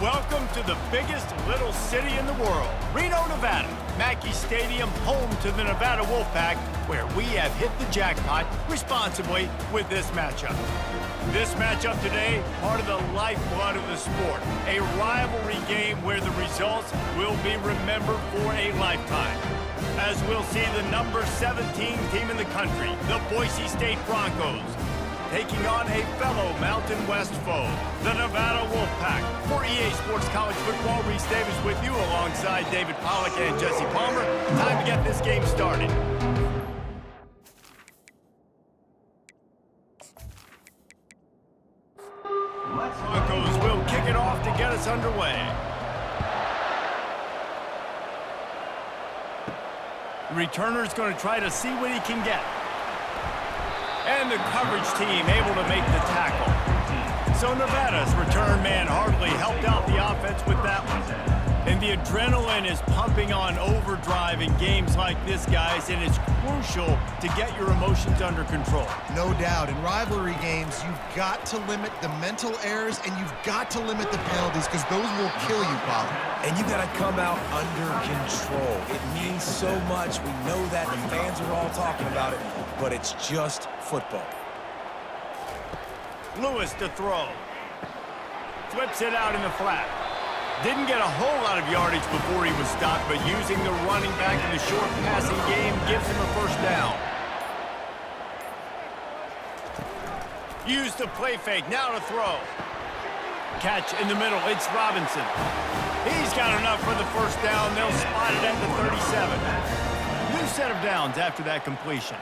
Welcome to the biggest little city in the world, Reno, Nevada. Mackey Stadium, home to the Nevada Wolfpack, where we have hit the jackpot responsibly with this matchup. This matchup today, part of the lifeblood of the sport. A rivalry game where the results will be remembered for a lifetime. As we'll see the number 17 team in the country, the Boise State Broncos, taking on a fellow Mountain West foe, the Nevada Wolfpack. For EA Sports College Football, Reese Davis with you alongside David Pollack and Jesse Palmer. Time to get this game started. Broncos will kick it off to get us underway. The returner's going to try to see what he can get. And the coverage team able to make the tackle. So Nevada's return man hardly helped out the offense with that one. And the adrenaline is pumping on overdrive in games like this, guys, and it's crucial to get your emotions under control. No doubt. In rivalry games, you've got to limit the mental errors and you've got to limit the penalties because those will kill you, Pollard. And you got to come out under control. It means so much. We know that. The fans are all talking about it, but it's just football. Lewis to throw. Flips it out in the flat. Didn't get a whole lot of yardage before he was stopped, but using the running back in the short passing game gives him a first down. Used the play fake, now to throw. Catch in the middle, it's Robinson. He's got enough for the first down. They'll spot it at the 37. New set of downs after that completion.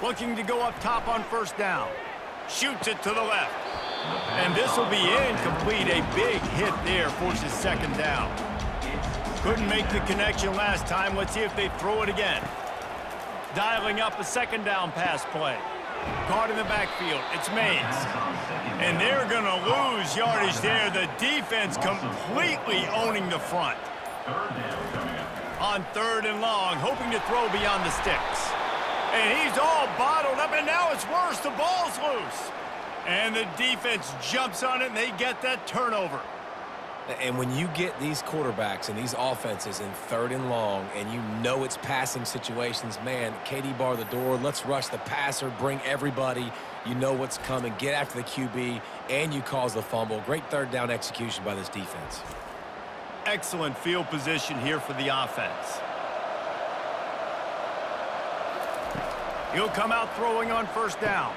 Looking to go up top on first down. Shoots it to the left. And this will be incomplete. A big hit there forces second down. Couldn't make the connection last time. Let's see if they throw it again. Dialing up a second down pass play. Caught in the backfield. It's Mays. And they're going to lose yardage there. The defense completely owning the front. On third and long, hoping to throw beyond the sticks. And he's all bottled up, and now it's worse. The ball's loose. And the defense jumps on it, and they get that turnover. And when you get these quarterbacks and these offenses in third and long, and you know it's passing situations, man, KD bar the door, let's rush the passer, bring everybody. You know what's coming. Get after the QB, and you cause the fumble. Great third down execution by this defense. Excellent field position here for the offense. He'll come out throwing on first down.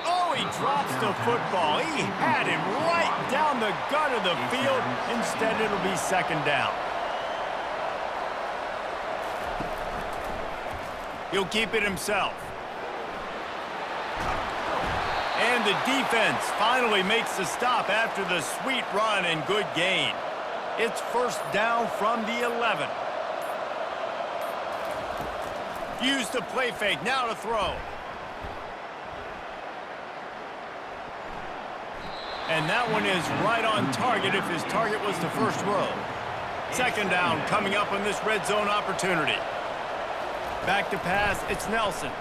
Oh, he drops the football. He had him right down the gut of the field. Instead, it'll be second down. He'll keep it himself. And the defense finally makes the stop after the sweet run and good gain. It's first down from the 11. Use the play fake, now to throw. And that one is right on target if his target was the first row. Second down coming up on this red zone opportunity. Back to pass, it's Nelson.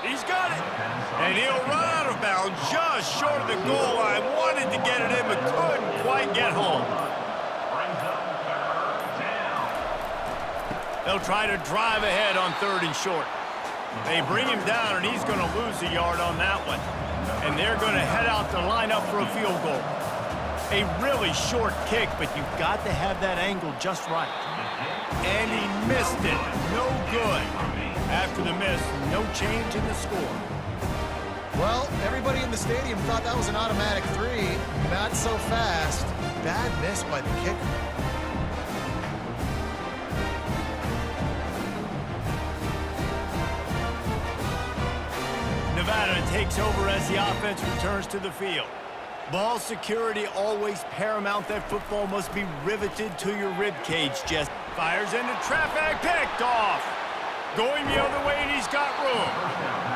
He's got it. And he'll run out of bounds just short of the goal line. Wanted to get it in, but couldn't quite get home. They'll try to drive ahead on third and short. They bring him down, and he's going to lose a yard on that one. And they're going to head out to line up for a field goal. A really short kick, but you've got to have that angle just right. And he missed it. No good. After the miss, no change in the score. Well, everybody in the stadium thought that was an automatic 3. Not so fast. Bad miss by the kicker. Nevada takes over as the offense returns to the field. Ball security always paramount. That football must be riveted to your rib cage. Just fires into traffic, picked off. Going the other way, and he's got room.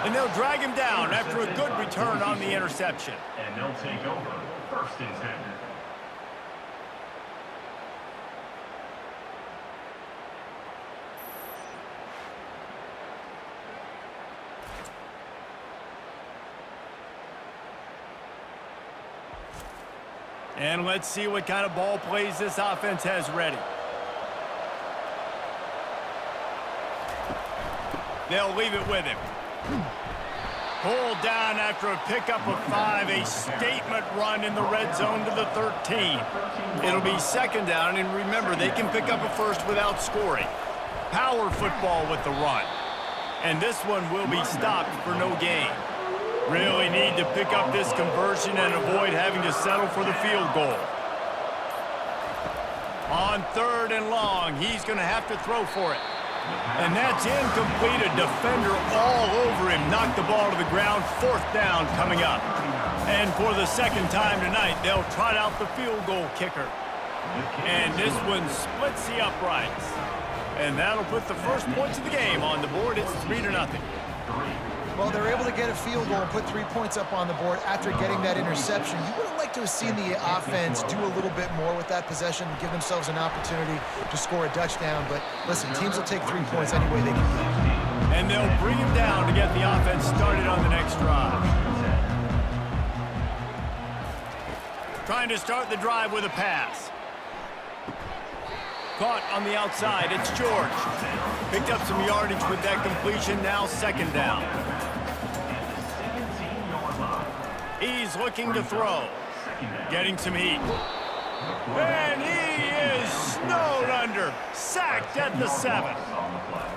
And they'll drag him down after a good return on the interception. And they'll take over first and 10. And let's see what kind of ball plays this offense has ready. They'll leave it with him. Pulled down after a pickup of 5, a statement run in the red zone to the 13. It'll be second down, and remember, they can pick up a first without scoring. Power football with the run. And this one will be stopped for no gain. Really need to pick up this conversion and avoid having to settle for the field goal. On 3rd and long, he's going to have to throw for it. And that's incomplete. A defender all over him. Knocked the ball to the ground. 4th down coming up. And for the second time tonight, they'll trot out the field goal kicker. And this one splits the uprights. And that'll put the first points of the game on the board. It's 3-0. Well, they're able to get a field goal and put 3 points up on the board after getting that interception. You would have liked to have seen the offense do a little bit more with that possession and give themselves an opportunity to score a touchdown. But listen, teams will take 3 points any way they can get. And they'll bring him down to get the offense started on the next drive. Trying to start the drive with a pass. Caught on the outside. It's George. Picked up some yardage with that completion. Now 2nd down. He's looking to throw. Getting some heat. And he is snowed under. Sacked at the 7.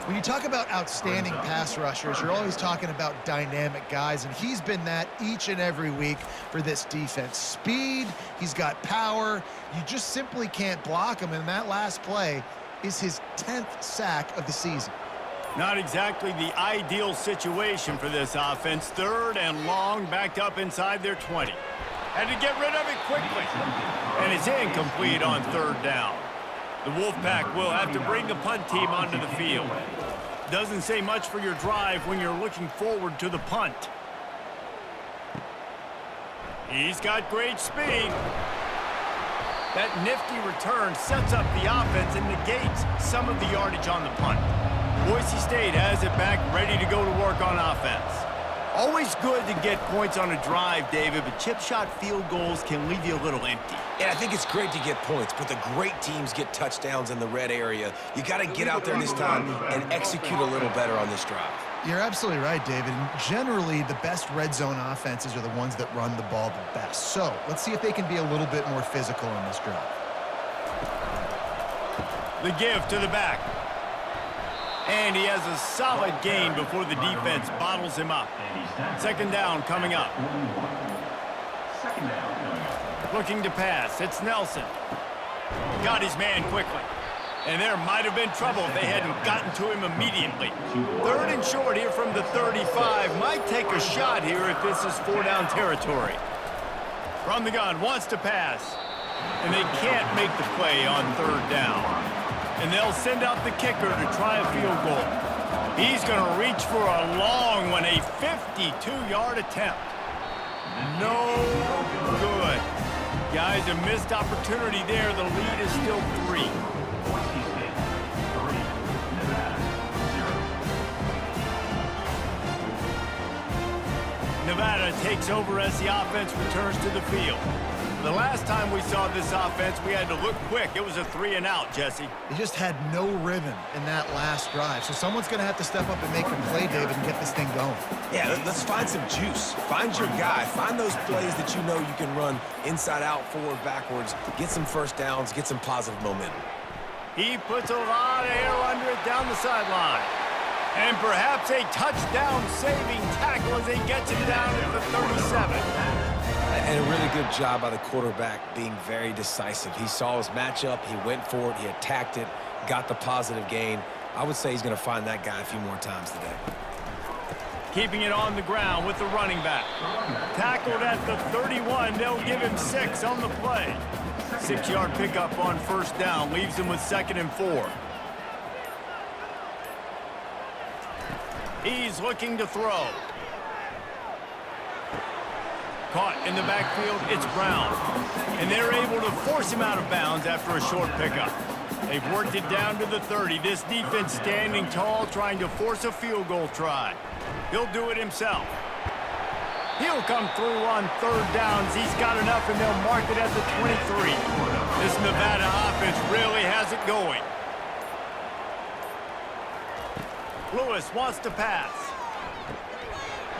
When you talk about outstanding pass rushers, you're always talking about dynamic guys, and he's been that each and every week for this defense. Speed, he's got power. You just simply can't block him, and that last play is his 10th sack of the season. Not exactly the ideal situation for this offense. 3rd and long, backed up inside their 20. Had to get rid of it quickly. And it's incomplete on 3rd down. The Wolfpack will have to bring the punt team onto the field. Doesn't say much for your drive when you're looking forward to the punt. He's got great speed. That nifty return sets up the offense and negates some of the yardage on the punt. Boise State has it back, ready to go to work on offense. Always good to get points on a drive, David, but chip shot field goals can leave you a little empty. Yeah, I think it's great to get points, but the great teams get touchdowns in the red area. You got to get out there this time and execute a little better on this drive. You're absolutely right, David. And generally, the best red zone offenses are the ones that run the ball the best. So let's see if they can be a little bit more physical in this drive. The give to the back. And he has a solid gain before the defense bottles him up. 2nd down coming up. Looking to pass. It's Nelson. Got his man quickly. And there might have been trouble if they hadn't gotten to him immediately. 3rd and short here from the 35. Might take a shot here if this is 4-down territory. From the gun, wants to pass. And they can't make the play on 3rd down. And they'll send out the kicker to try a field goal. He's going to reach for a long one, a 52-yard attempt. No good. Guys, a missed opportunity there. The lead is still 3. Nevada takes over as the offense returns to the field. The last time we saw this offense, we had to look quick. It was a 3-and-out, Jesse. They just had no rhythm in that last drive. So someone's going to have to step up and make a play, David, and get this thing going. Yeah, let's find some juice. Find your guy. Find those plays that you know you can run inside out, forward, backwards. Get some first downs. Get some positive momentum. He puts a lot of air under it down the sideline. And perhaps a touchdown-saving tackle as he gets him down at the 37. And a really good job by the quarterback being very decisive. He saw his matchup, he went for it, he attacked it, got the positive gain. I would say he's going to find that guy a few more times today. Keeping it on the ground with the running back. Tackled at the 31. They'll give him 6 on the play. 6-yard pickup on 1st down. Leaves him with 2nd and 4. He's looking to throw. Caught in the backfield, it's Brown. And they're able to force him out of bounds after a short pickup. They've worked it down to the 30. This defense standing tall, trying to force a field goal try. He'll do it himself. He'll come through on third downs. He's got enough, and they'll mark it at the 23. This Nevada offense really has it going. Lewis wants to pass.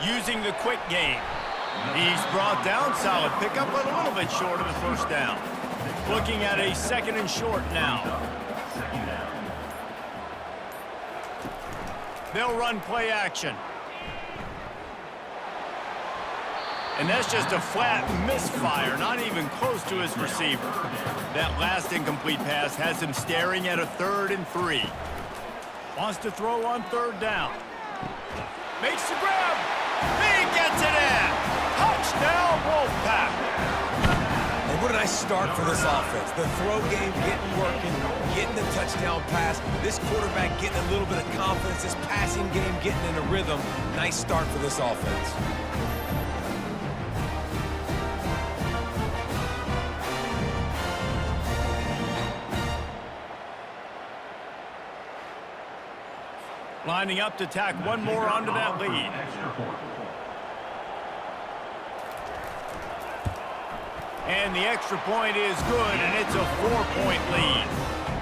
Using the quick game. He's brought down. Solid pickup, but a little bit short of the first down. Looking at a second and short now. They'll run play action. And that's just a flat misfire, not even close to his receiver. That last incomplete pass has him staring at a 3rd and 3. Wants to throw on third down. Makes the grab. He gets it in. Touchdown, Wolfpack. And what a nice start for this offense. The throw game getting working, getting the touchdown pass. This quarterback getting a little bit of confidence. This passing game getting in a rhythm. Nice start for this offense. Lining up to tack one more onto that lead. And the extra point is good, and it's a 4-point lead.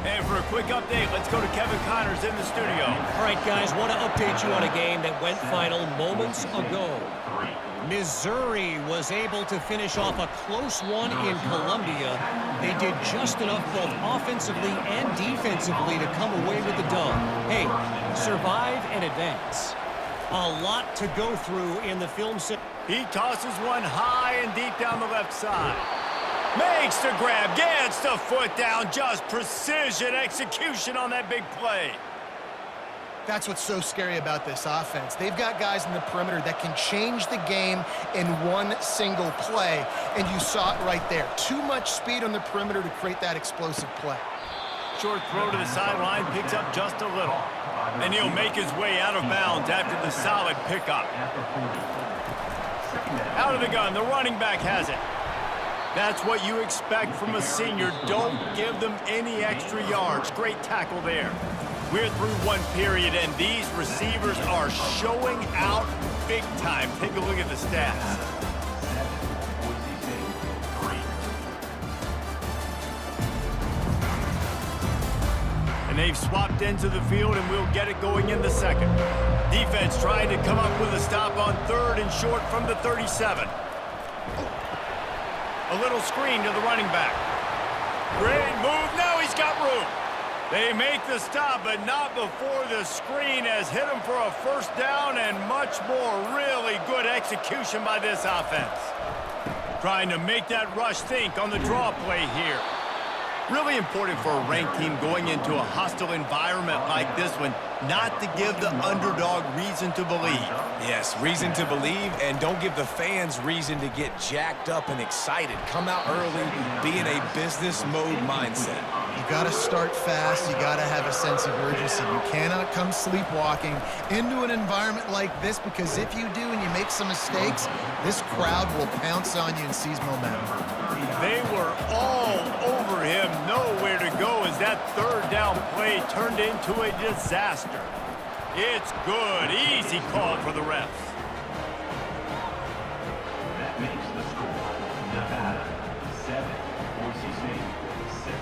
And for a quick update, let's go to Kevin Connors in the studio. All right, guys, want to update you on a game that went final moments ago. Missouri was able to finish off a close one in Columbia. They did just enough both offensively and defensively to come away with the dub. Hey, survive and advance. A lot to go through in the film set. He tosses one high and deep down the left side. Makes the grab, gets the foot down, just precision execution on that big play. That's what's so scary about this offense. They've got guys in the perimeter that can change the game in one single play, and you saw it right there. Too much speed on the perimeter to create that explosive play. Short throw to the sideline, picks up just a little. And he'll make his way out of bounds after the solid pickup. Out of the gun, the running back has it. That's what you expect from a senior. Don't give them any extra yards. Great tackle there. We're through one period, and these receivers are showing out big time. Take a look at the stats. And they've swapped into the field, and we'll get it going in the second. Defense trying to come up with a stop on third and short from the 37. A little screen to the running back. Great move. Now he's got room. They make the stop, but not before the screen has hit him for a first down and much more. Really good execution by this offense. Trying to make that rush think on the draw play here. Really important for a ranked team going into a hostile environment like this one, not to give the underdog reason to believe. Yes, reason to believe, and don't give the fans reason to get jacked up and excited. Come out early, be in a business mode mindset. You got to start fast. You got to have a sense of urgency. You cannot come sleepwalking into an environment like this, because if you do and you make some mistakes, this crowd will pounce on you and seize momentum. They were all over him, nowhere to go as that third down play turned into a disaster. It's good, easy call for the refs. That makes the score Nevada 7, Boise State 6.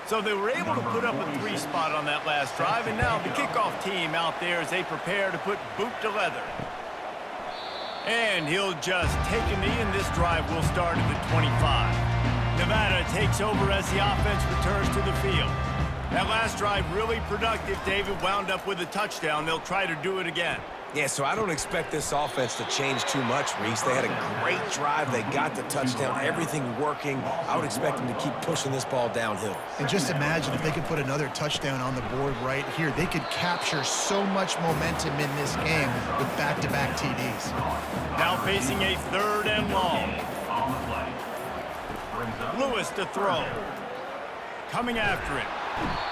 So they were able to put up a 3 spot on that last drive, and now the kickoff team out there as they prepare to put boot to leather. And he'll just take a knee, and this drive will start at the 25. Nevada takes over as the offense returns to the field. That last drive really productive. David wound up with a touchdown. They'll try to do it again. Yeah, so I don't expect this offense to change too much, Reese. They had a great drive. They got the touchdown, everything working. I would expect them to keep pushing this ball downhill. And just imagine if they could put another touchdown on the board right here. They could capture so much momentum in this game with back-to-back TDs. Now facing a 3rd and long. Lewis to throw. Coming after him.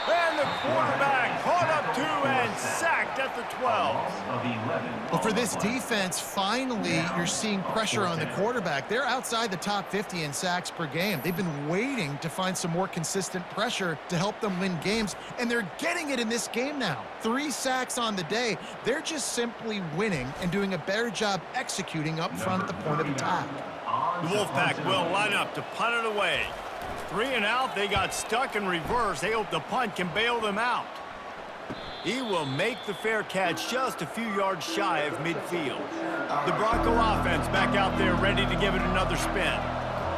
And the quarterback caught up to and sacked at the 12. But for this defense, finally, you're seeing pressure on the quarterback. They're outside the top 50 in sacks per game. They've been waiting to find some more consistent pressure to help them win games, and they're getting it in this game now. 3 sacks on the day. They're just simply winning and doing a better job executing up front at the point of attack. The Wolfpack will line up to punt it away. 3 and out, they got stuck in reverse. They hope the punt can bail them out. He will make the fair catch just a few yards shy of midfield. The Bronco offense back out there ready to give it another spin.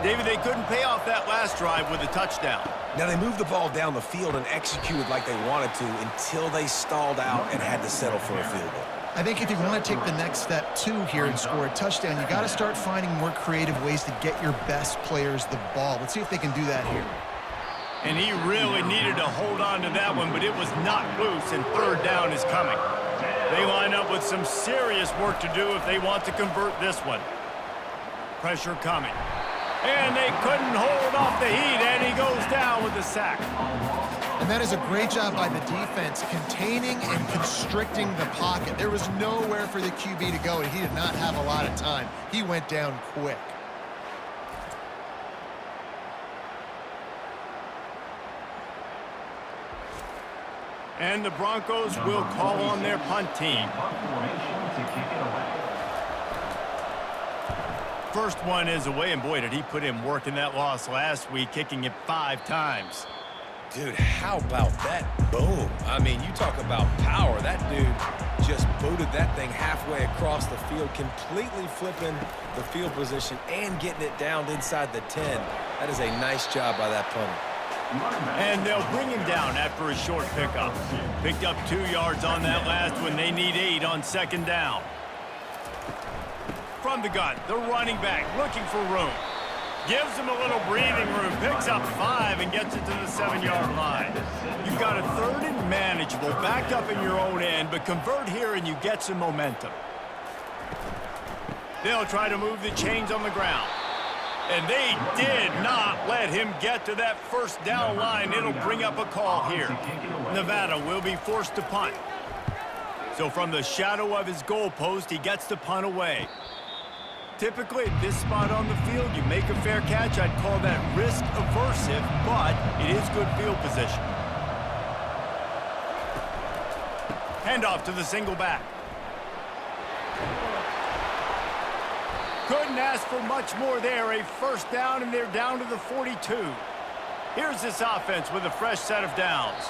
David, they couldn't pay off that last drive with a touchdown. Now, they moved the ball down the field and executed like they wanted to until they stalled out and had to settle for a field goal. I think if you want to take the next step, too, here and score a touchdown, you got to start finding more creative ways to get your best players the ball. Let's see if they can do that here. And he really needed to hold on to that one, but it was knocked loose, and third down is coming. They line up with some serious work to do if they want to convert this one. Pressure coming. And they couldn't hold off the heat, and he goes down with the sack. And that is a great job by the defense, containing and constricting the pocket. There was nowhere for the QB to go, and he did not have a lot of time. He went down quick. And the Broncos will call on their punt team. First one is away, and boy, did he put in work in that loss last week, kicking it 5 times. Dude, how about that boom? I mean, you talk about power. That dude just booted that thing halfway across the field, completely flipping the field position and getting it down inside the 10. That is a nice job by that punter. And they'll bring him down after a short pickup. Picked up 2 yards on that last one. They need 8 on second down. From the gun, the running back looking for room. Gives him a little breathing room, picks up 5 and gets it to the 7-yard line. You've got a third and manageable, backed up in your own end, but convert here and you get some momentum. They'll try to move the chains on the ground. And they did not let him get to that first down line. It'll bring up a call here. Nevada will be forced to punt. So from the shadow of his goalpost, he gets the punt away. Typically, at this spot on the field, you make a fair catch. I'd call that risk aversive, but it is good field position. Handoff to the single back. Couldn't ask for much more there. A first down, and they're down to the 42. Here's this offense with a fresh set of downs.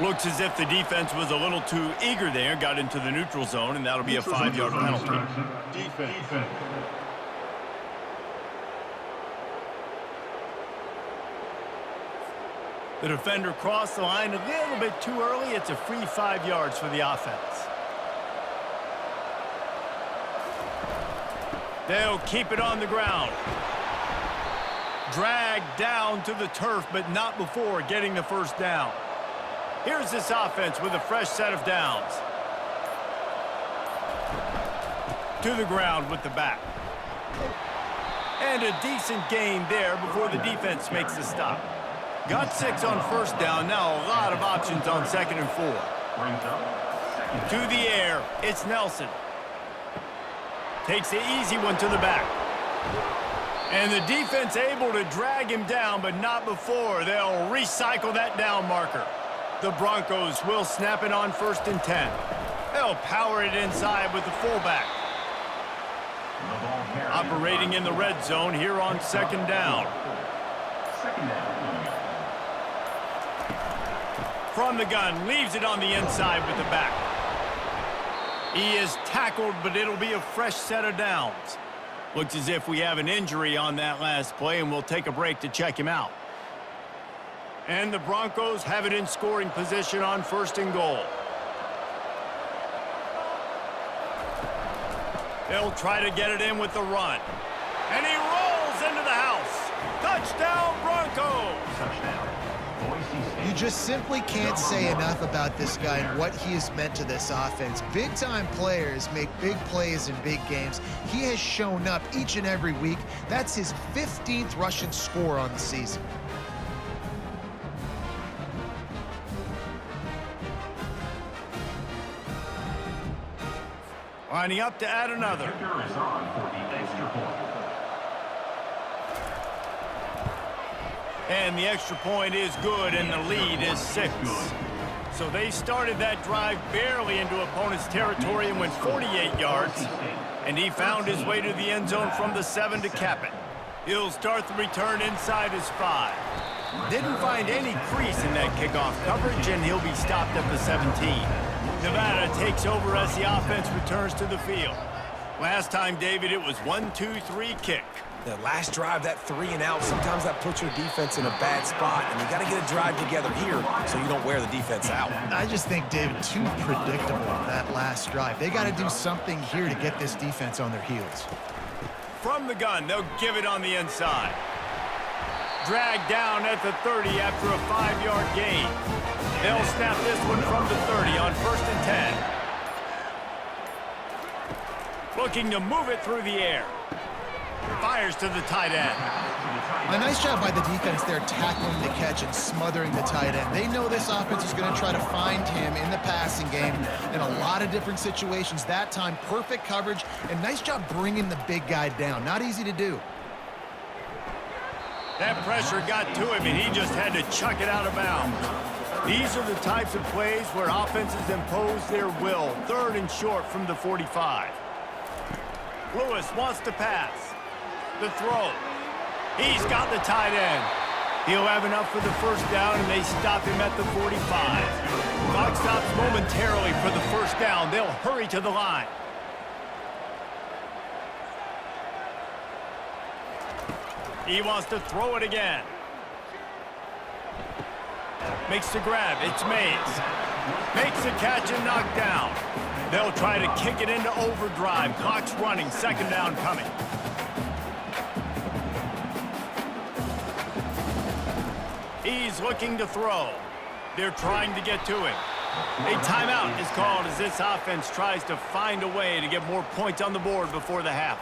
Looks as if the defense was a little too eager there, got into the neutral zone, and that'll be a 5-yard penalty. Defense. The defender crossed the line a little bit too early. It's a free 5 yards for the offense. They'll keep it on the ground. Dragged down to the turf, but not before getting the first down. Here's this offense with a fresh set of downs. To the ground with the back. And a decent gain there before the defense makes the stop. Got 6 on first down. Now a lot of options on 2nd and 4. To the air, it's Nelson. Takes the easy one to the back. And the defense able to drag him down, but not before. They'll recycle that down marker. The Broncos will snap it on 1st and 10. They'll power it inside with the fullback. Operating in the red zone here on 2nd down. From the gun, leaves it on the inside with the back. He is tackled, but it'll be a fresh set of downs. Looks as if we have an injury on that last play, and we'll take a break to check him out. And the Broncos have it in scoring position on 1st and goal. They'll try to get it in with the run. And he rolls into the house. Touchdown, Broncos! Touchdown. You just simply can't say enough about this guy and what he has meant to this offense. Big-time players make big plays in big games. He has shown up each and every week. That's his 15th rushing score on the season. Lining up to add another. Kicker is on for the extra point. And the extra point is good, and the lead is 6. So they started that drive barely into opponent's territory and went 48 yards. And he found his way to the end zone from the 7 to cap it. He'll start the return inside his 5. Didn't find any crease in that kickoff coverage, and he'll be stopped at the 17. Nevada takes over as the offense returns to the field. Last time, David, it was 1-2-3 kick. The last drive, that 3 and out, sometimes that puts your defense in a bad spot, and you got to get a drive together here so you don't wear the defense out. I just think, David, too predictable that last drive. They got to do something here to get this defense on their heels. From the gun, they'll give it on the inside. Dragged down at the 30 after a 5-yard gain. They'll snap this one from the 30 on 1st and 10. Looking to move it through the air. Fires to the tight end. A nice job by the defense there tackling the catch and smothering the tight end. They know this offense is going to try to find him in the passing game in a lot of different situations. That time, perfect coverage, and nice job bringing the big guy down. Not easy to do. That pressure got to him, and he just had to chuck it out of bounds. These are the types of plays where offenses impose their will. 3rd and short from the 45. Lewis wants to pass. The throw. He's got the tight end. He'll have enough for the first down, and they stop him at the 45. Clock stops momentarily for the first down. They'll hurry to the line. He wants to throw it again. Makes the grab. It's Mays. Makes the catch and knocked down. They'll try to kick it into overdrive. Clock's running. 2nd down coming. He's looking to throw. They're trying to get to him. A timeout is called as this offense tries to find a way to get more points on the board before the half.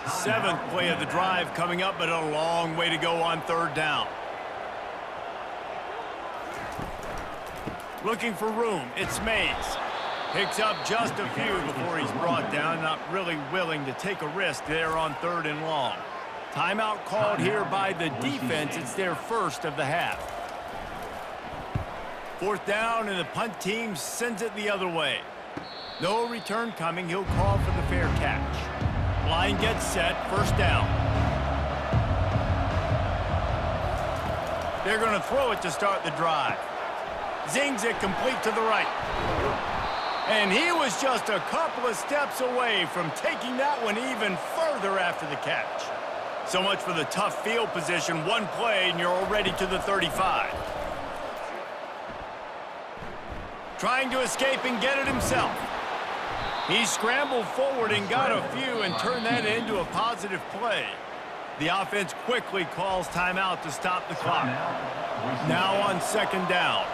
7th play of the drive coming up, but a long way to go on 3rd down. Looking for room. It's Mays. Picks up just a few before he's brought down. Not really willing to take a risk there on 3rd and long. Timeout called here by the defense. It's their first of the half. 4th down, and the punt team sends it the other way. No return coming. He'll call for the fair catch. Line gets set. 1st down. They're going to throw it to start the drive. Zings it complete to the right. And he was just a couple of steps away from taking that one even further after the catch. So much for the tough field position. One play, and you're already to the 35. Trying to escape and get it himself. He scrambled forward and got a few and turned that into a positive play. The offense quickly calls timeout to stop the clock. Now on 2nd down.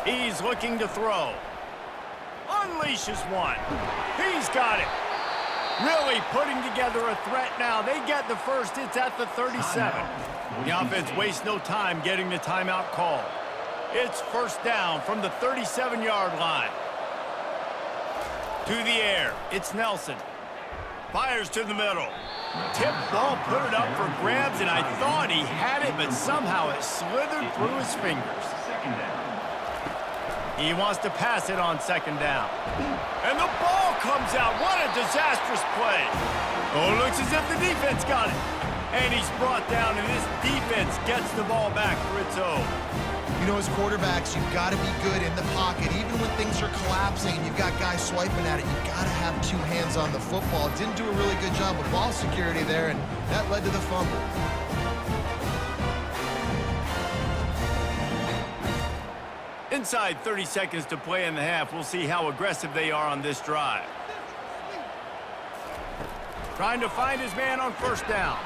He's looking to throw. Unleashes one. He's got it. Really putting together a threat now. They get the first. It's at the 37. The offense wastes no time getting the timeout called. It's 1st down from the 37-yard line. To the air. It's Nelson. Fires to the middle. Tip ball, put it up for grabs, and I thought he had it, but somehow it slithered through his fingers. He wants to pass it on 2nd down. And the ball comes out. What a disastrous play. Oh, looks as if the defense got it. And he's brought down, and this defense gets the ball back for its own. You know, as quarterbacks, you've got to be good in the pocket. Even when things are collapsing and you've got guys swiping at it, you've got to have 2 hands on the football. Didn't do a really good job of ball security there, and that led to the fumble. Inside 30 seconds to play in the half. We'll see how aggressive they are on this drive. Trying to find his man on 1st down.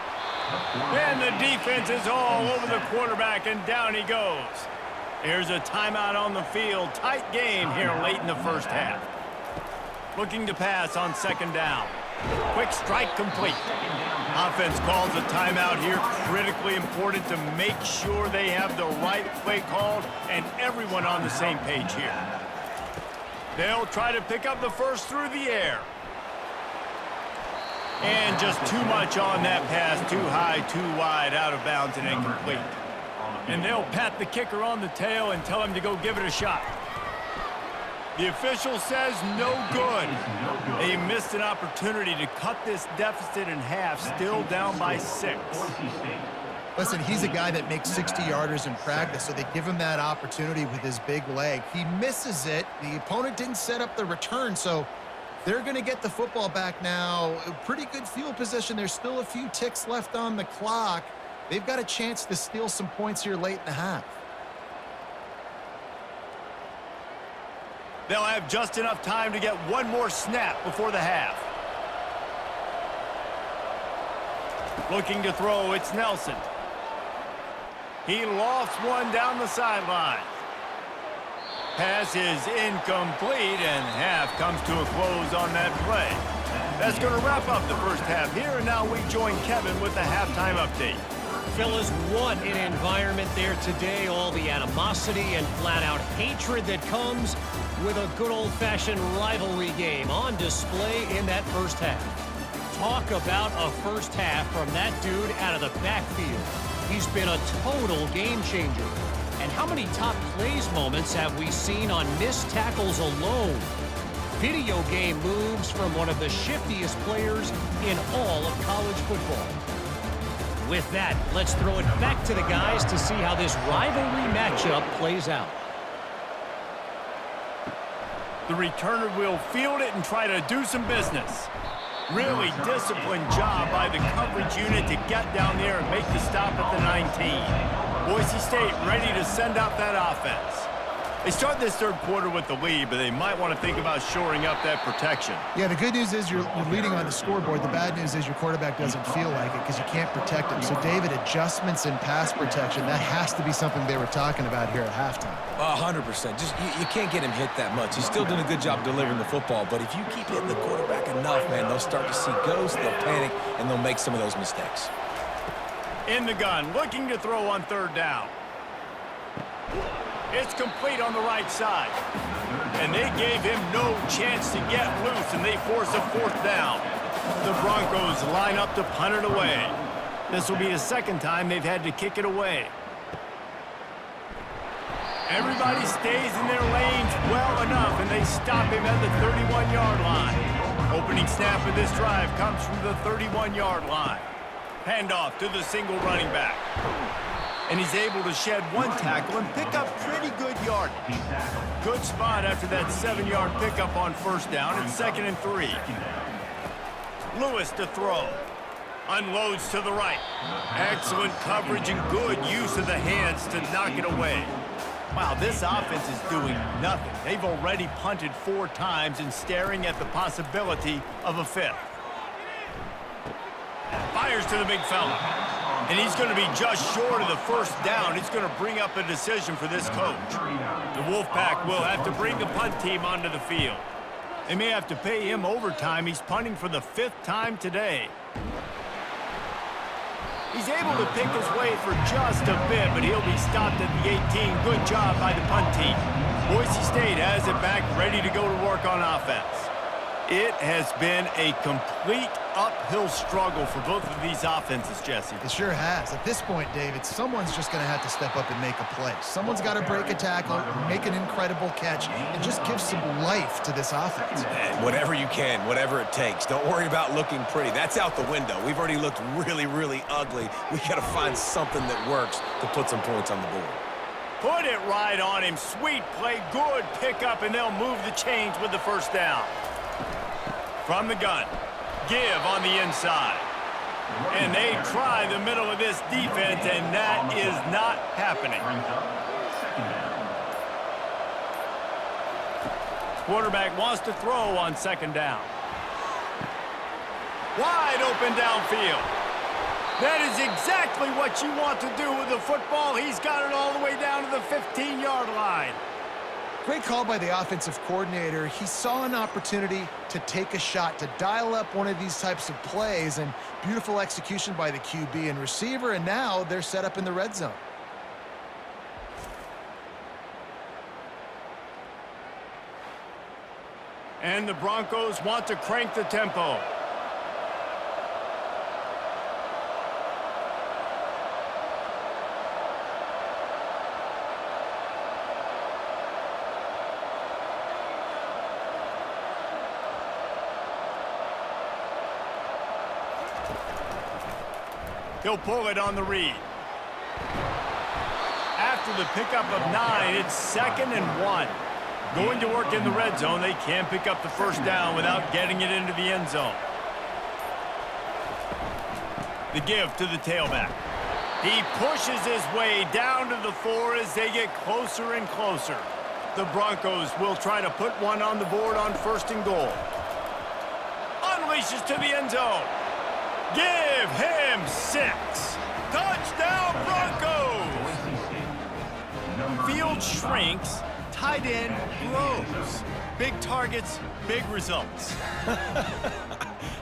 And the defense is all over the quarterback, and down he goes. Here's a timeout on the field. Tight game here late in the 1st half. Looking to pass on 2nd down. Quick strike complete. Offense calls a timeout here. Critically important to make sure they have the right play called and everyone on the same page here. They'll try to pick up the first through the air. And just too much on that pass. Too high, too wide, out of bounds and incomplete. And they'll pat the kicker on the tail and tell him to go give it a shot. The official says no good. They missed an opportunity to cut this deficit in half, still down by 6. Listen, he's a guy that makes 60-yarders in practice, so they give him that opportunity with his big leg. He misses it. The opponent didn't set up the return, so they're going to get the football back now. A pretty good field position. There's still a few ticks left on the clock. They've got a chance to steal some points here late in the half. They'll have just enough time to get one more snap before the half. Looking to throw, it's Nelson. He lofts one down the sideline. Pass is incomplete, and half comes to a close on that play. That's going to wrap up the first half here, and now we join Kevin with the halftime update. Fellas, what an environment there today. All the animosity and flat-out hatred that comes with a good old-fashioned rivalry game on display in that first half. Talk about a first half from that dude out of the backfield. He's been a total game changer. And how many top plays moments have we seen on missed tackles alone? Video game moves from one of the shiftiest players in all of college football. With that, let's throw it back to the guys to see how this rivalry matchup plays out. The returner will field it and try to do some business. Really disciplined job by the coverage unit to get down there and make the stop at the 19. Boise State ready to send out that offense. They start this third quarter with the lead, but they might want to think about shoring up that protection. Yeah, the good news is you're leading on the scoreboard. The bad news is your quarterback doesn't feel like it because you can't protect him. So, David, adjustments in pass protection, that has to be something they were talking about here at halftime. 100%. Just you can't get him hit that much. He's still doing a good job delivering the football, but if you keep hitting the quarterback enough, man, they'll start to see ghosts, they'll panic, and they'll make some of those mistakes. In the gun, looking to throw on third down. It's complete on the right side. And they gave him no chance to get loose, and they force a fourth down. The Broncos line up to punt it away. This will be the second time they've had to kick it away. Everybody stays in their lanes well enough, and they stop him at the 31-yard line. Opening snap of this drive comes from the 31-yard line. Handoff to the single running back. And he's able to shed one tackle and pick up pretty good yardage. Good spot after that 7-yard pickup on first down. It's 2nd and 3. Lewis to throw. Unloads to the right. Excellent coverage and good use of the hands to knock it away. Wow, this offense is doing nothing. They've already punted 4 times and staring at the possibility of a 5th. Fires to the big fella. And he's going to be just short of the first down. It's going to bring up a decision for this coach. The Wolfpack will have to bring the punt team onto the field. They may have to pay him overtime. He's punting for the 5th time today. He's able to pick his way for just a bit, but he'll be stopped at the 18. Good job by the punt team. Boise State has it back, ready to go to work on offense. It has been a complete uphill struggle for both of these offenses, Jesse. It sure has. At this point, David, someone's just going to have to step up and make a play. Someone's got to break a tackle, make an incredible catch, and just give some life to this offense. And whatever you can, whatever it takes. Don't worry about looking pretty. That's out the window. We've already looked really, really ugly. We got to find something that works to put some points on the board. Put it right on him. Sweet play, good pickup, and they'll move the chains with the first down. From the gun, give on the inside. And they try the middle of this defense, and that is not happening. Quarterback wants to throw on 2nd down. Wide open downfield. That is exactly what you want to do with the football. He's got it all the way down to the 15-yard line. Great call by the offensive coordinator. He saw an opportunity to take a shot, to dial up one of these types of plays, and beautiful execution by the QB and receiver, and now they're set up in the red zone. And the Broncos want to crank the tempo. He'll pull it on the read. After the pickup of 9, it's 2nd and 1. Going to work in the red zone, they can't pick up the first down without getting it into the end zone. The give to the tailback. He pushes his way down to the 4 as they get closer and closer. The Broncos will try to put one on the board on 1st and goal. Unleashes to the end zone. Give him 6. Touchdown, Broncos! Field shrinks, tight end grows. Big targets, big results.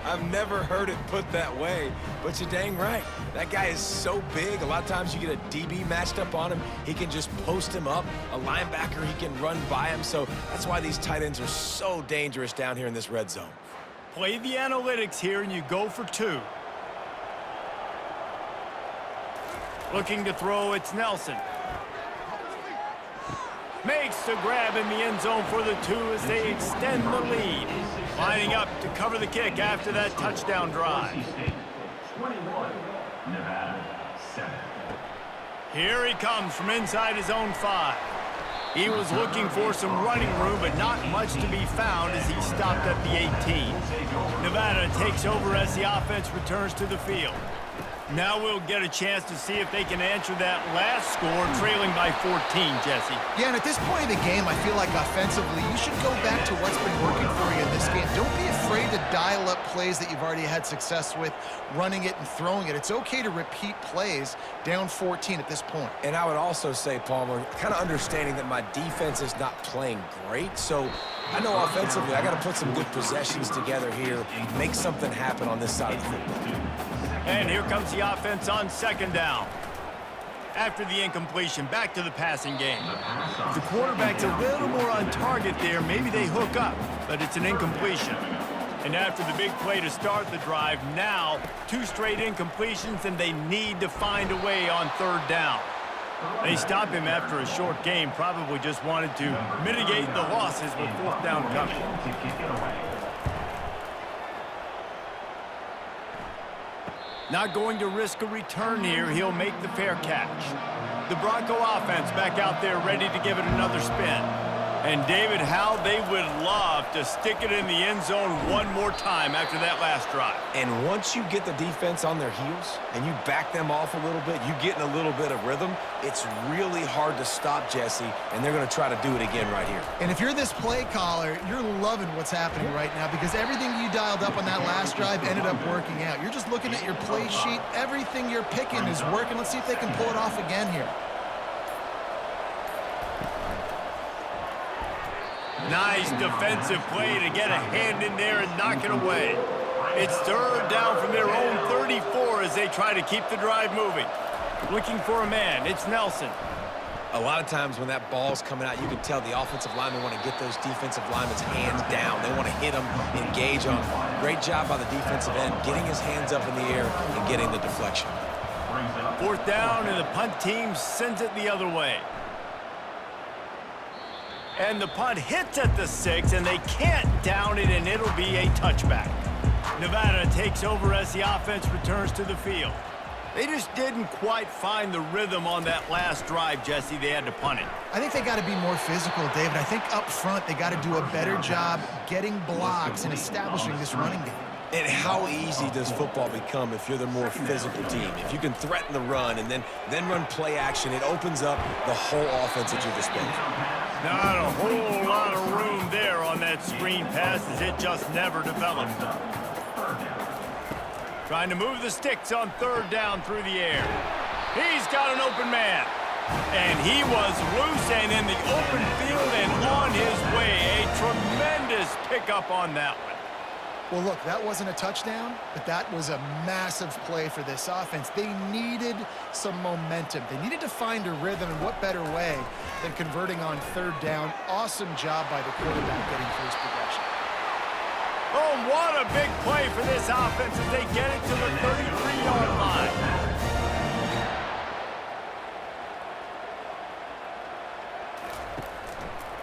I've never heard it put that way, but you're dang right. That guy is so big. A lot of times you get a DB matched up on him. He can just post him up. A linebacker, he can run by him. So that's why these tight ends are so dangerous down here in this red zone. Play the analytics here and you go for 2. Looking to throw, it's Nelson. Makes the grab in the end zone for the 2 as they extend the lead. Lining up to cover the kick after that touchdown drive. 21, Nevada, 7. Here he comes from inside his own 5. He was looking for some running room, but not much to be found as he stopped at the 18. Nevada takes over as the offense returns to the field. Now we'll get a chance to see if they can answer that last score, trailing by 14, Jesse. Yeah, and at this point in the game, I feel like offensively, you should go back to what's been working for you in this game. Don't be afraid to dial up plays that you've already had success with, running it and throwing it. It's okay to repeat plays down 14 at this point. And I would also say, Palmer, kind of understanding that my defense is not playing great, so I know offensively I got to put some good possessions together here, make something happen on this side of the football. And here comes the offense on 2nd down. After the incompletion, back to the passing game. If the quarterback's a little more on target there, maybe they hook up, but it's an incompletion. And after the big play to start the drive, now 2 straight incompletions, and they need to find a way on 3rd down. They stop him after a short game, probably just wanted to mitigate the losses with 4th down coming. Not going to risk a return here. He'll make the fair catch. The Bronco offense back out there ready to give it another spin. And David, how they would love to stick it in the end zone one more time after that last drive. And once you get the defense on their heels and you back them off a little bit, you get in a little bit of rhythm, it's really hard to stop, Jesse, and they're going to try to do it again right here. And if you're this play caller, you're loving what's happening right now because everything you dialed up on that last drive ended up working out. You're just looking at your play sheet. Everything you're picking is working. Let's see if they can pull it off again here. Nice defensive play to get a hand in there and knock it away. It's 3rd down from their own 34 as they try to keep the drive moving. Looking for a man, it's Nelson. A lot of times when that ball's coming out, you can tell the offensive linemen want to get those defensive linemen's hands down. They want to hit them, engage on. Great job by the defensive end, getting his hands up in the air and getting the deflection. 4th down, and the punt team sends it the other way. And the punt hits at the 6, and they can't down it, and it'll be a touchback. Nevada takes over as the offense returns to the field. They just didn't quite find the rhythm on that last drive, Jesse. They had to punt it. I think they got to be more physical, David. I think up front they got to do a better job getting blocks and establishing this running game. And how easy does football become if you're the more physical team? If you can threaten the run and then run play action, it opens up the whole offense at your disposal. Not a whole lot of room there on that screen pass as it just never developed. Trying to move the sticks on 3rd down through the air. He's got an open man. And he was loose and in the open field and on his way. A tremendous pickup on that one. Well, look, that wasn't a touchdown, but that was a massive play for this offense. They needed some momentum. They needed to find a rhythm, and what better way than converting on third down. Awesome job by the quarterback getting first progression. Oh, what a big play for this offense as they get it to the 33-yard line.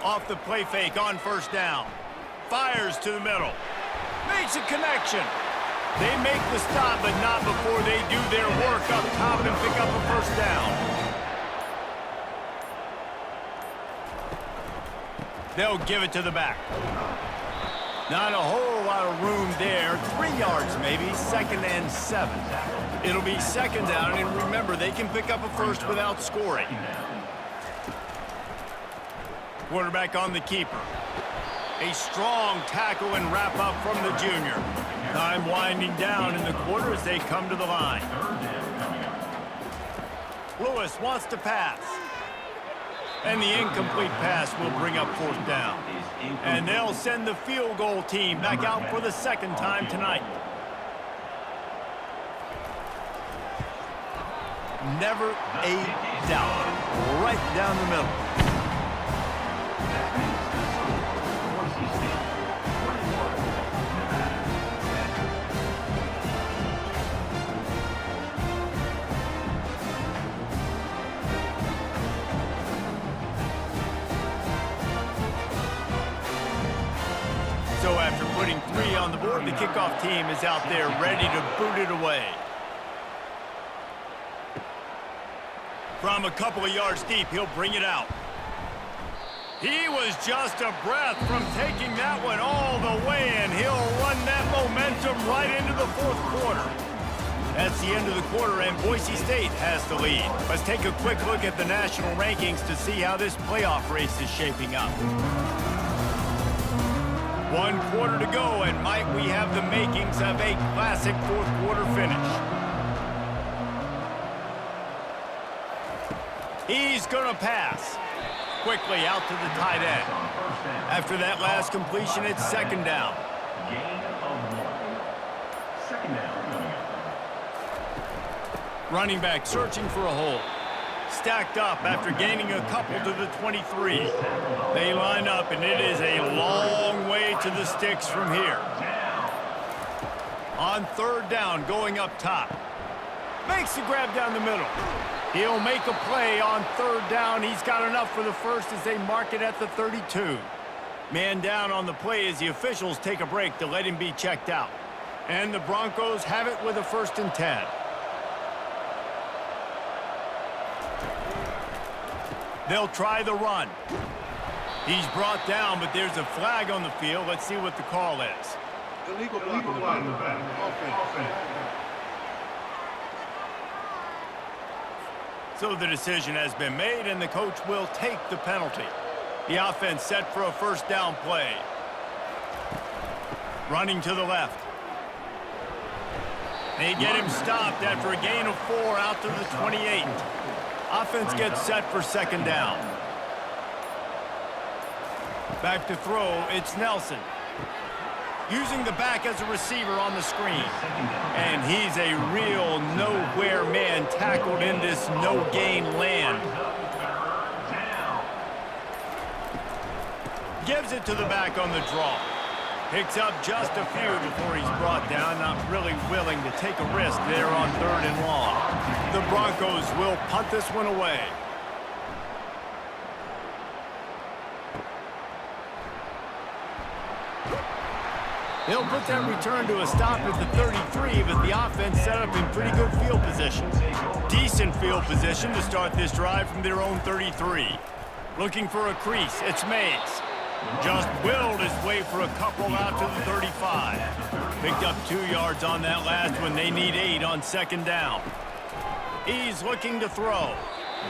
Off the play fake on first down. Fires to the middle. Makes a connection. They make the stop, but not before they do their work up top and pick up a first down. They'll give it to the back. Not a whole lot of room there. 3 yards maybe, 2nd and 7. It'll be second down, and remember, they can pick up a first without scoring. Quarterback on the keeper. A strong tackle and wrap up from the junior. Time winding down in the quarter as they come to the line. Lewis wants to pass. And the incomplete pass will bring up fourth down. And they'll send the field goal team back out for the second time tonight. Never a doubt. Right down the middle. So after putting 3 on the board, the kickoff team is out there ready to boot it away. From a couple of yards deep, he'll bring it out. He was just a breath from taking that one all the way, and he'll run that momentum right into the fourth quarter. That's the end of the quarter, and Boise State has the lead. Let's take a quick look at the national rankings to see how this playoff race is shaping up. 1 quarter to go, and might we have the makings of a classic fourth quarter finish. He's going to pass. Quickly out to the tight end. After that last completion, it's second down. Gain of 1. Second down. Running back searching for a hole. Stacked up after gaining a couple to the 23. They line up, and it is a long way to the sticks from here. On third down, going up top. Makes the grab down the middle. He'll make a play on third down. He's got enough for the first as they mark it at the 32. Man down on the play as the officials take a break to let him be checked out. And the Broncos have it with a 1st and 10. They'll try the run. He's brought down, but there's a flag on the field. Let's see what the call is. Illegal flag in the back. Offense. So the decision has been made, and the coach will take the penalty. The offense set for a first down play. Running to the left. They get him stopped after a gain of 4 out to the 28. Offense gets set for second down. Back to throw, it's Nelson. Using the back as a receiver on the screen. And he's a real nowhere man tackled in this no-gain land. Gives it to the back on the draw. Picks up just a few before he's brought down. Not really willing to take a risk there on third and long. The Broncos will punt this one away. They'll put that return to a stop at the 33, but the offense set up in pretty good field position. Decent field position to start this drive from their own 33. Looking for a crease, it's Mays. Just willed his way for a couple out to the 35. Picked up 2 yards on that last one. They need 8 on second down. He's looking to throw.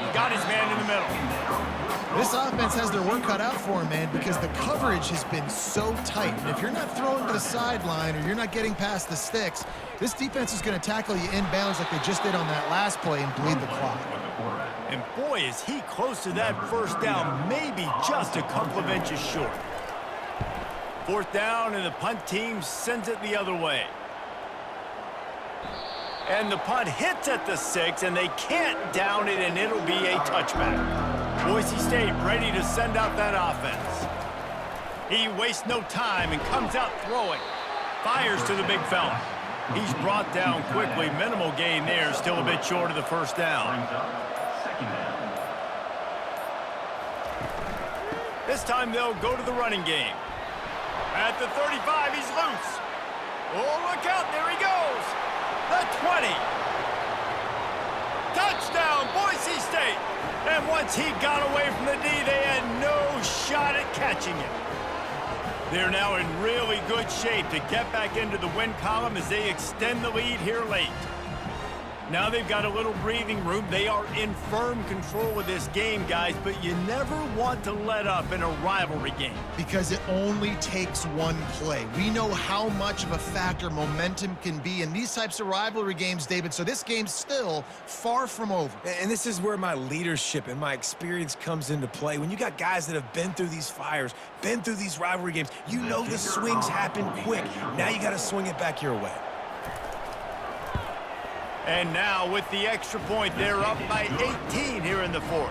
He got his man in the middle. This offense has their work cut out for them, man, because the coverage has been so tight. And if you're not throwing to the sideline or you're not getting past the sticks, this defense is going to tackle you inbounds like they just did on that last play and bleed the clock. And boy, is he close to that first down, maybe just a couple of inches short. Fourth down, and the punt team sends it the other way. And the punt hits at the 6, and they can't down it, and it'll be a touchback. Boise State ready to send out that offense. He wastes no time and comes out throwing. Fires to the big fella. He's brought down quickly. Minimal gain there, still a bit short of the first down. This time they'll go to the running game. At the 35, he's loose. Oh, look out, there he goes. The 20. Touchdown, Boise State. And once he got away from the D, they had no shot at catching him. They're now in really good shape to get back into the win column as they extend the lead here late. Now they've got a little breathing room. They are in firm control of this game, guys, but you never want to let up in a rivalry game. Because it only takes one play. We know how much of a factor momentum can be in these types of rivalry games, David, so this game's still far from over. And this is where my leadership and my experience comes into play. When you got guys that have been through these fires, been through these rivalry games, you know the swings happen quick. Now you got to swing it back your way. And now with the extra point, they're up by 18 here in the fourth.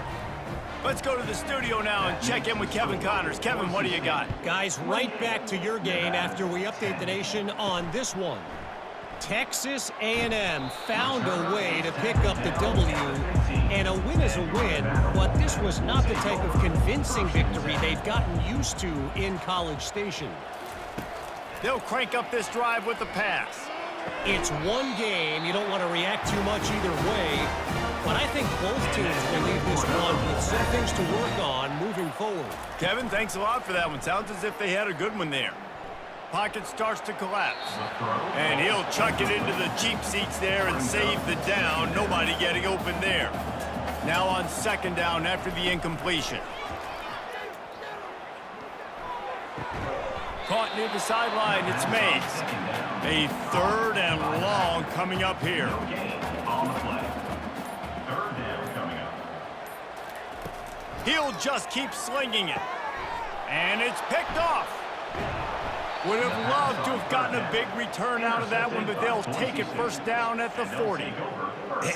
Let's go to the studio now and check in with Kevin Connors. Kevin, what do you got? Guys, right back to your game after we update the nation on this one. Texas A&M found a way to pick up the W, and a win is a win, but this was not the type of convincing victory they've gotten used to in College Station. They'll crank up this drive with the pass. It's one game. You don't want to react too much either way, but I think both teams will leave this one with some things to work on moving forward. Kevin, thanks a lot for that one. Sounds as if they had a good one there. Pocket starts to collapse, and he'll chuck it into the cheap seats there and save the down. Nobody getting open there. Now on second down after the incompletion. Caught near the sideline, it's Mays. A third and long coming up here. He'll just keep slinging it. And it's picked off. Would have loved to have gotten a big return out of that one, but they'll take it first down at the 40.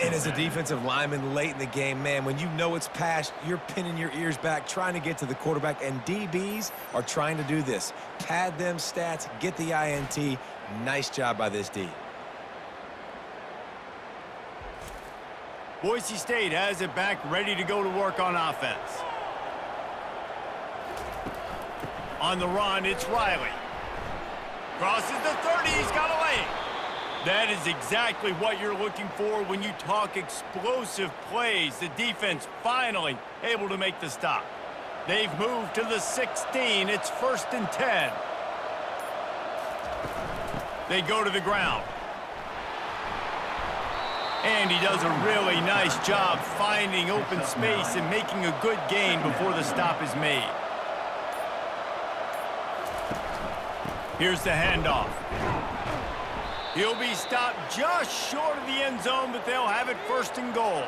And as a defensive lineman late in the game, man, when you know it's past, you're pinning your ears back, trying to get to the quarterback, and DBs are trying to do this. Pad them stats, get the INT. Nice job by this D. Boise State has it back, ready to go to work on offense. On the run, it's Riley. Crosses the 30, he's got a lane. That is exactly what you're looking for when you talk explosive plays. The defense finally able to make the stop. They've moved to the 16. It's 1st and 10. They go to the ground. And he does a really nice job finding open space and making a good gain before the stop is made. Here's the handoff. He'll be stopped just short of the end zone, but they'll have it 1st and goal.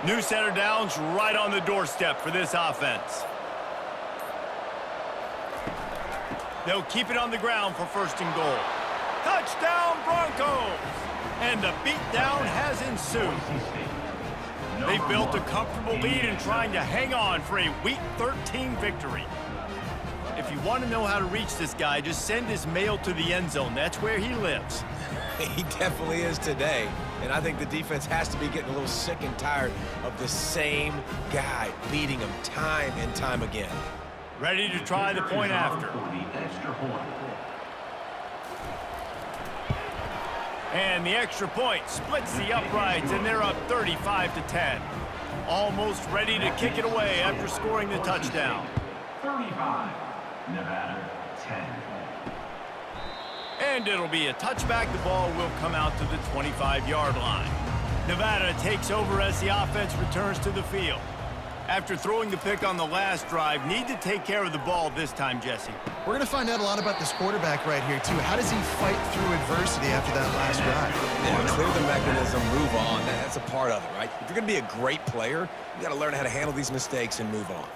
New set of downs right on the doorstep for this offense. They'll keep it on the ground for 1st and goal. Touchdown, Broncos! And the beatdown has ensued. They've built a comfortable lead and trying to hang on for a Week 13 victory. If you want to know how to reach this guy, just send his mail to the end zone. That's where he lives. He definitely is today. And I think the defense has to be getting a little sick and tired of the same guy beating him time and time again. Ready to try the point after. And the extra point splits the uprights, and they're up 35-10. Almost ready to kick it away after scoring the touchdown. 35, Nevada, 10. And it'll be a touchback. The ball will come out to the 25-yard line. Nevada takes over as the offense returns to the field. After throwing the pick on the last drive, need to take care of the ball this time, Jesse. We're going to find out a lot about this quarterback right here, too. How does he fight through adversity after that last drive? Yeah, clear the mechanism, move on. That's a part of it, right? If you're going to be a great player, you got to learn how to handle these mistakes and move on.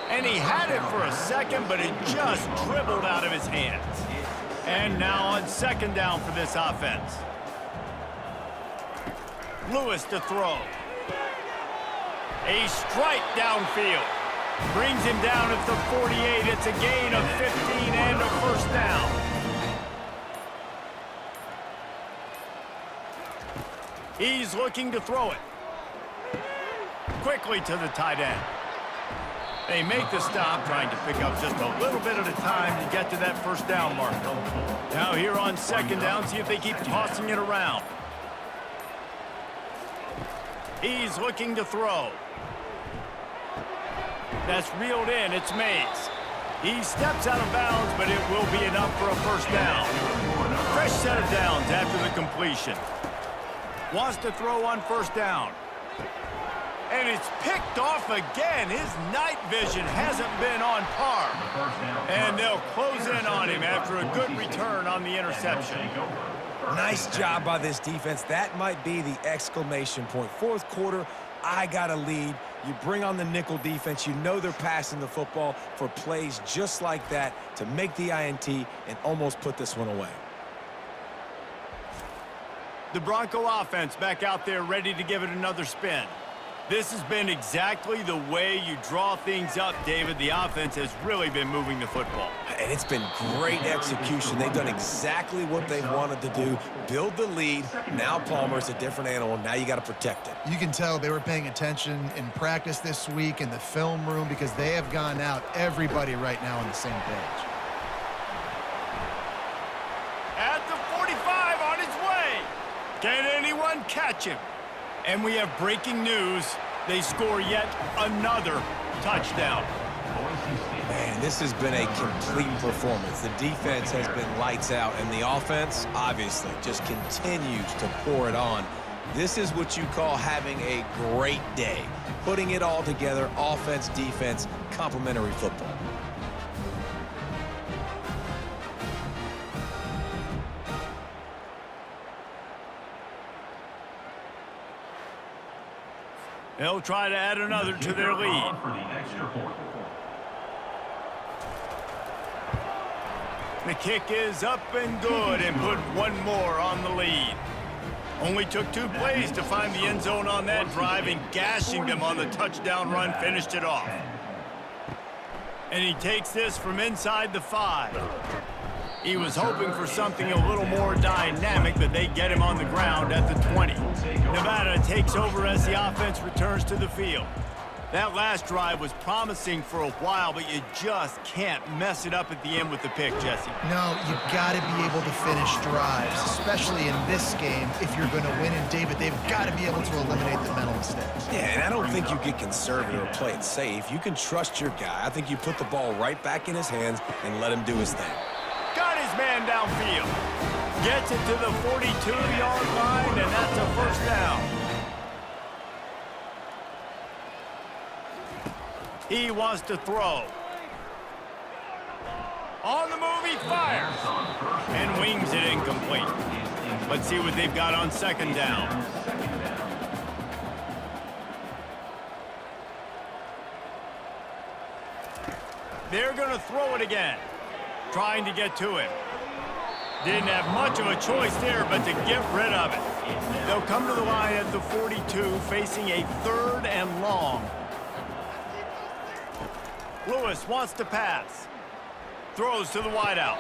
And he had it for a second, but it just dribbled out of his hands. And now on second down for this offense. Lewis to throw. A strike downfield. Brings him down at the 48. It's a gain of 15 and a first down. He's looking to throw it. Quickly to the tight end. They make the stop, trying to pick up just a little bit at a time to get to that first down mark. Now here on second down, see if they keep tossing it around. He's looking to throw. That's reeled in. It's Mays. He steps out of bounds, but it will be enough for a first down. Fresh set of downs after the completion. Wants to throw on first down. And it's picked off again. His night vision hasn't been on par. And they'll close in on him after a good return on the interception. Nice job by this defense. That might be the exclamation point. Fourth quarter, I got a lead. You bring on the nickel defense. You know they're passing the football for plays just like that to make the INT and almost put this one away. The Bronco offense back out there ready to give it another spin. This has been exactly the way you draw things up, David. The offense has really been moving the football. And it's been great execution. They've done exactly what they wanted to do. Build the lead. Now Palmer's a different animal. Now you got to protect it. You can tell they were paying attention in practice this week in the film room because they have gone out, everybody right now on the same page. At the 45 on his way. Can anyone catch him? And we have breaking news. They score yet another touchdown. Man, this has been a complete performance. The defense has been lights out, and the offense, obviously, just continues to pour it on. This is what you call having a great day. Putting it all together, offense, defense, complementary football. They'll try to add another to their lead. The kick is up and good and put one more on the lead. Only took 2 plays to find the end zone on that drive, and gashing them on the touchdown run finished it off. And he takes this from inside the 5. He was hoping for something a little more dynamic, but they get him on the ground at the 20. Nevada takes over as the offense returns to the field. That last drive was promising for a while, but you just can't mess it up at the end with the pick, Jesse. No, you've got to be able to finish drives, especially in this game if you're going to win. And, David, they've got to be able to eliminate the mental mistakes. Yeah, and I don't think you get conservative or play it safe. You can trust your guy. I think you put the ball right back in his hands and let him do his thing. Got his man downfield. Gets it to the 42-yard line, and that's a first down. He wants to throw. On the move, he fires. And wings it incomplete. Let's see what they've got on second down. They're going to throw it again. Trying to get to him. Didn't have much of a choice there, but to get rid of it. They'll come to the line at the 42, facing a 3rd and long. Lewis wants to pass. Throws to the wideout.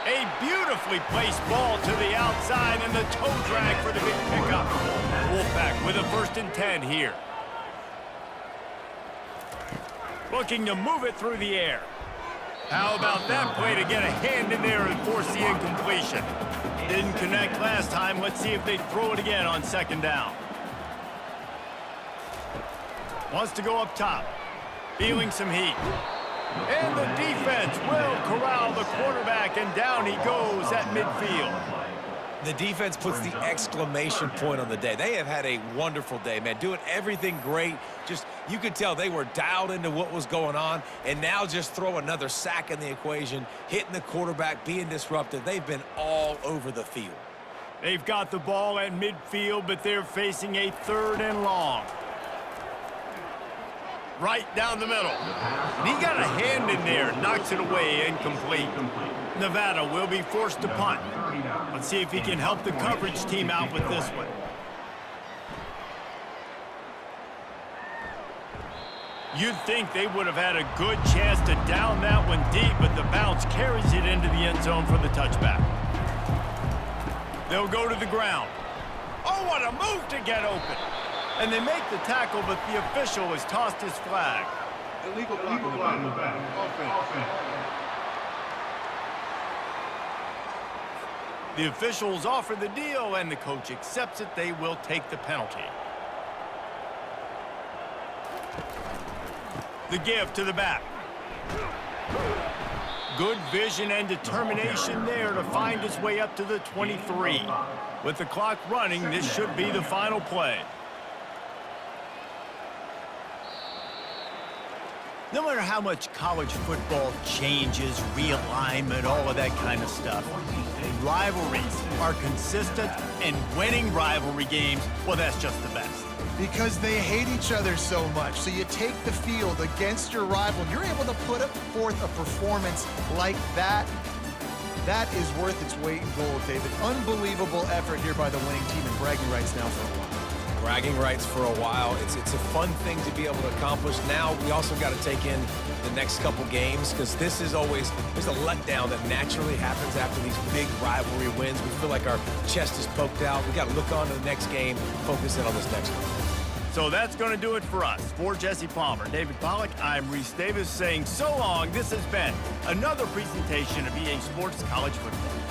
A beautifully placed ball to the outside, and the toe drag for the big pickup. Wolfpack with a 1st and 10 here. Looking to move it through the air. How about that play to get a hand in there and force the incompletion? Didn't connect last time. Let's see if they throw it again on second down. Wants to go up top. Feeling some heat. And the defense will corral the quarterback, and down he goes at midfield. The defense puts the exclamation point on the day. They have had a wonderful day, man. Doing everything great. Just, you could tell they were dialed into what was going on, and now just throw another sack in the equation, hitting the quarterback, being disruptive. They've been all over the field. They've got the ball at midfield, but they're facing a 3rd and long. Right down the middle. And he got a hand in there, knocks it away, incomplete. Nevada will be forced to punt. Let's see if he can help the coverage team out with this one. You'd think they would have had a good chance to down that one deep, but the bounce carries it into the end zone for the touchback. They'll go to the ground. Oh, what a move to get open. And they make the tackle, but the official has tossed his flag. Illegal block in the back. Offense. The officials offer the deal, and the coach accepts it. They will take the penalty. The give to the back. Good vision and determination there to find his way up to the 23. With the clock running, this should be the final play. No matter how much college football changes, realignment, all of that kind of stuff, rivalries are consistent, and winning rivalry games, well, that's just the best. Because they hate each other so much. So you take the field against your rival, and you're able to put forth a performance like that. That is worth its weight in gold, David. Unbelievable effort here by the winning team, and bragging rights now for a while. Bragging rights for a while. It's a fun thing to be able to accomplish. Now we also got to take in the next couple games, because this is always, there's a letdown that naturally happens after these big rivalry wins. We feel like our chest is poked out. We got to look on to the next game, focus in on this next one. So that's going to do it for us. For Jesse Palmer, David Pollack, I'm Reese Davis saying so long. This has been another presentation of EA Sports College Football.